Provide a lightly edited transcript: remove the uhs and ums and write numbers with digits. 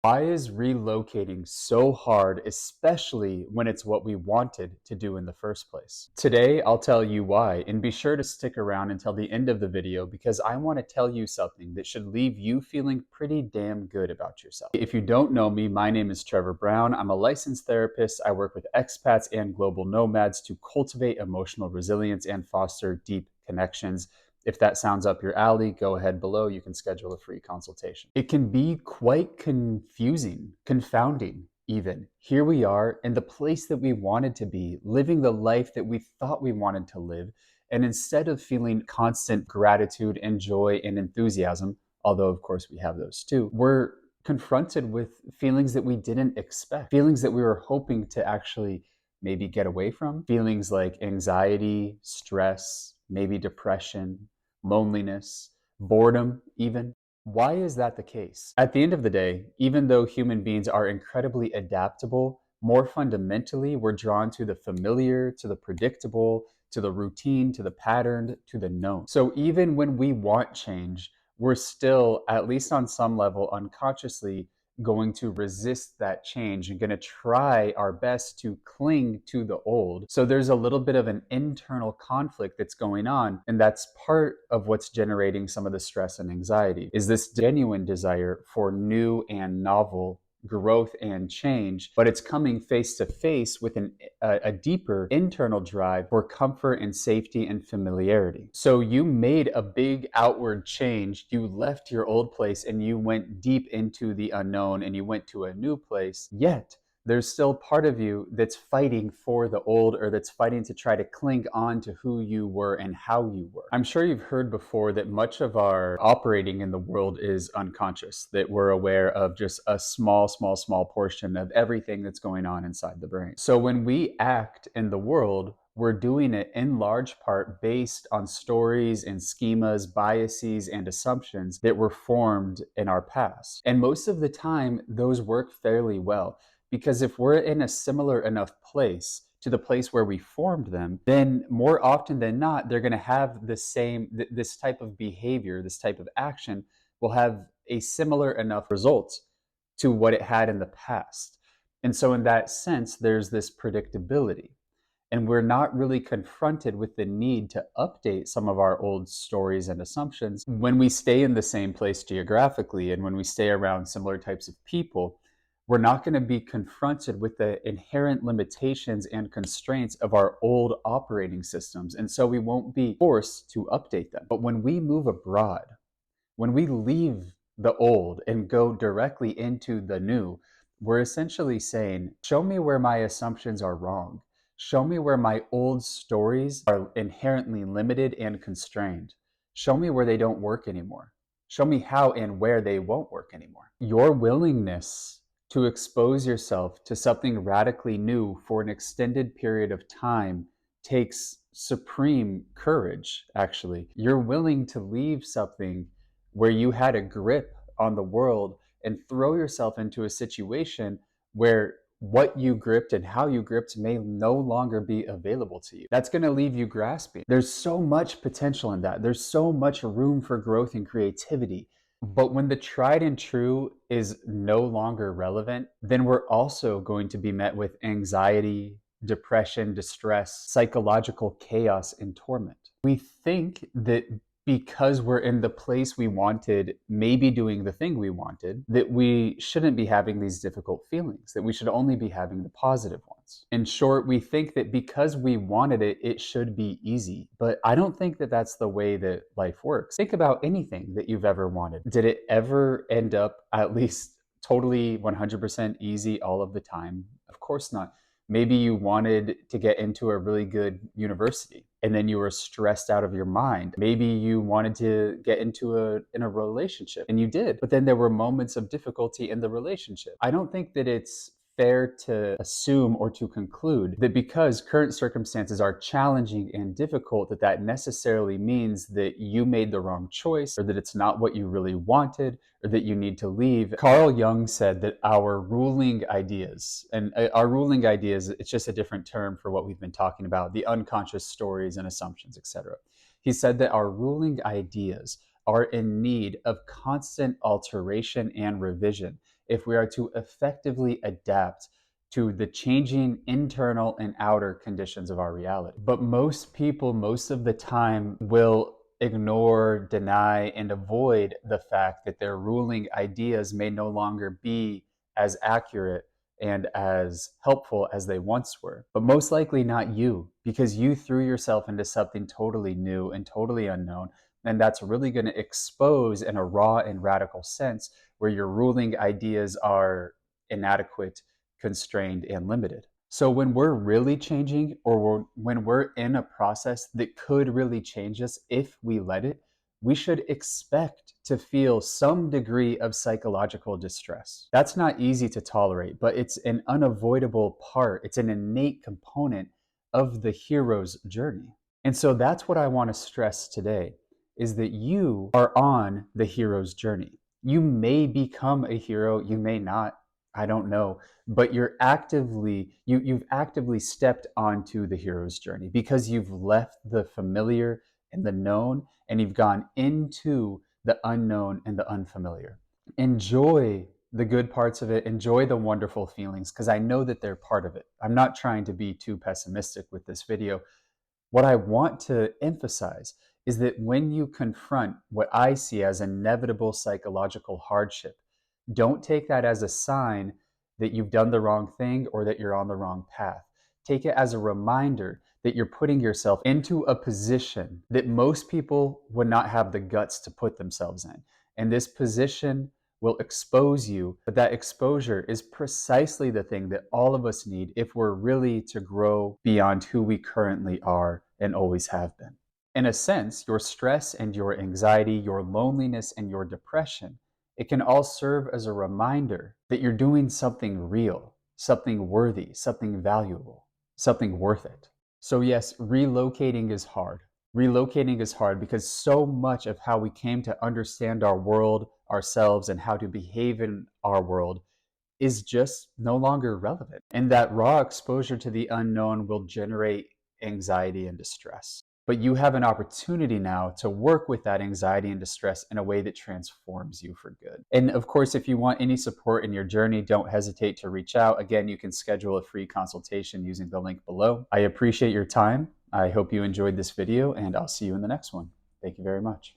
Why is relocating so hard, especially when it's what we wanted to do in the first place? Today, I'll tell you why, and be sure to stick around until the end of the video because I want to tell you something that should leave you feeling pretty damn good about yourself. If you don't know me, my name is Trevor Brown. I'm a licensed therapist. I work with expats and global nomads to cultivate emotional resilience and foster deep connections. If that sounds up your alley, go ahead below. You can schedule a free consultation. It can be quite confusing, confounding even. Here we are in the place that we wanted to be, living the life that we thought we wanted to live. And instead of feeling constant gratitude and joy and enthusiasm, although of course we have those too, we're confronted with feelings that we didn't expect, feelings that we were hoping to actually maybe get away from, feelings like anxiety, stress, maybe depression, loneliness, boredom, even. Why is that the case? At the end of the day, even though human beings are incredibly adaptable, more fundamentally, we're drawn to the familiar, to the predictable, to the routine, to the patterned, to the known. So even when we want change, we're still, at least on some level, unconsciously going to resist that change and going to try our best to cling to the old. So there's a little bit of an internal conflict that's going on, and that's part of what's generating some of the stress and anxiety, is this genuine desire for new and novel growth and change, but it's coming face to face with a deeper internal drive for comfort and safety and familiarity. So you made a big outward change. You left your old place and you went deep into the unknown and you went to a new place, yet there's still part of you that's fighting for the old, or that's fighting to try to cling on to who you were and how you were. I'm sure you've heard before that much of our operating in the world is unconscious, that we're aware of just a small portion of everything that's going on inside the brain. So when we act in the world, we're doing it in large part based on stories and schemas, biases, and assumptions that were formed in our past. And most of the time, those work fairly well. Because if we're in a similar enough place to the place where we formed them, then more often than not, they're going to have the same, this type of behavior, this type of action will have a similar enough result to what it had in the past. And so in that sense, there's this predictability. And we're not really confronted with the need to update some of our old stories and assumptions when we stay in the same place geographically and when we stay around similar types of people. We're not going to be confronted with the inherent limitations and constraints of our old operating systems. And so we won't be forced to update them. But when we move abroad, when we leave the old and go directly into the new, we're essentially saying, show me where my assumptions are wrong. Show me where my old stories are inherently limited and constrained. Show me where they don't work anymore. Show me how and where they won't work anymore. Your willingness to expose yourself to something radically new for an extended period of time takes supreme courage, actually. You're willing to leave something where you had a grip on the world and throw yourself into a situation where what you gripped and how you gripped may no longer be available to you. That's going to leave you grasping. There's so much potential in that. There's so much room for growth and creativity. But when the tried and true is no longer relevant, then we're also going to be met with anxiety, depression, distress, psychological chaos, and torment. We think that because we're in the place we wanted, maybe doing the thing we wanted, that we shouldn't be having these difficult feelings, that we should only be having the positive ones. In short, we think that because we wanted it, it should be easy. But I don't think that that's the way that life works. Think about anything that you've ever wanted. Did it ever end up at least totally 100% easy all of the time? Of course not. Maybe you wanted to get into a really good university and then you were stressed out of your mind. Maybe you wanted to get into a relationship and you did, but then there were moments of difficulty in the relationship. I don't think that it's fair to assume or to conclude that because current circumstances are challenging and difficult, that that necessarily means that you made the wrong choice or that it's not what you really wanted or that you need to leave. Carl Jung said that our ruling ideas, and our ruling ideas, it's just a different term for what we've been talking about, the unconscious stories and assumptions, etc. He said that our ruling ideas are in need of constant alteration and revision. if we are to effectively adapt to the changing internal and outer conditions of our reality. But most people, most of the time, will ignore, deny, and avoid the fact that their ruling ideas may no longer be as accurate and as helpful as they once were. But most likely not you, because you threw yourself into something totally new and totally unknown. And that's really going to expose in a raw and radical sense where your ruling ideas are inadequate, constrained, and limited. So when we're really changing, or when we're in a process that could really change us if we let it, we should expect to feel some degree of psychological distress. That's not easy to tolerate, but it's an unavoidable part. It's an innate component of the hero's journey. And so that's what I want to stress today, is that you are on the hero's journey. You may become a hero, you may not, I don't know, but you've actively stepped onto the hero's journey because you've left the familiar and the known, and you've gone into the unknown and the unfamiliar. Enjoy the good parts of it, enjoy the wonderful feelings, because I know that they're part of it. I'm not trying to be too pessimistic with this video. What I want to emphasize is that when you confront what I see as inevitable psychological hardship, don't take that as a sign that you've done the wrong thing or that you're on the wrong path. Take it as a reminder that you're putting yourself into a position that most people would not have the guts to put themselves in. And this position will expose you, but that exposure is precisely the thing that all of us need if we're really to grow beyond who we currently are and always have been. In a sense, your stress and your anxiety, your loneliness and your depression, it can all serve as a reminder that you're doing something real, something worthy, something valuable, something worth it. So yes, relocating is hard. Relocating is hard because so much of how we came to understand our world, ourselves, and how to behave in our world is just no longer relevant. And that raw exposure to the unknown will generate anxiety and distress. But you have an opportunity now to work with that anxiety and distress in a way that transforms you for good. And of course, if you want any support in your journey, don't hesitate to reach out. Again, you can schedule a free consultation using the link below. I appreciate your time. I hope you enjoyed this video, and I'll see you in the next one. Thank you very much.